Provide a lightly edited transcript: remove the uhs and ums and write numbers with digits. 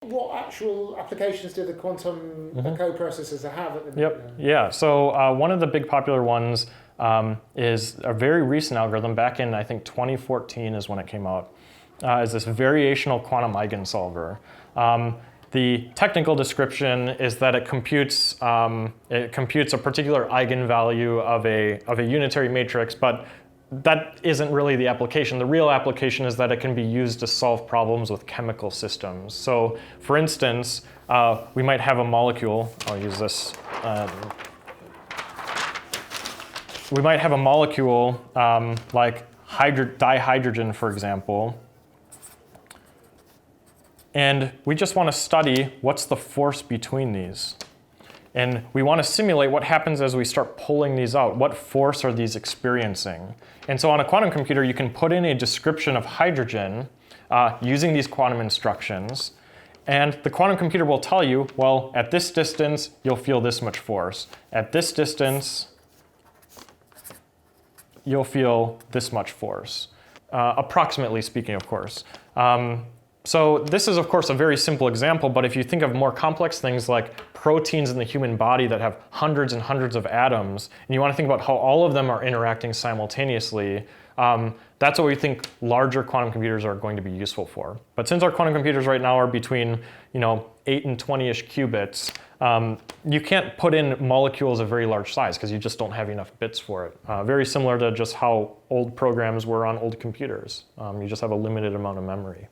What actual applications do the quantum co-processors have at the moment? Yep. Yeah. So one of the big popular ones is a very recent algorithm. Back in, I think, 2014 is when it came out. Is this variational quantum eigensolver. The technical description is that it computes a particular eigenvalue of a unitary matrix, but that isn't really the application. The real application is that it can be used to solve problems with chemical systems. So for instance, we might have a molecule, I'll use this. We might have a molecule like dihydrogen, for example, and we just want to study what's the force between these. And we want to simulate what happens as we start pulling these out. What force are these experiencing? And so on a quantum computer, you can put in a description of hydrogen using these quantum instructions. And the quantum computer will tell you, well, at this distance, you'll feel this much force. At this distance, you'll feel this much force. Approximately speaking, of course. So this is, of course, a very simple example, but if you think of more complex things like proteins in the human body that have hundreds and hundreds of atoms, and you want to think about how all of them are interacting simultaneously, that's what we think larger quantum computers are going to be useful for. But since our quantum computers right now are between 8 and 20-ish qubits, you can't put in molecules of very large size because you just don't have enough bits for it. Very similar to just how old programs were on old computers. You just have a limited amount of memory.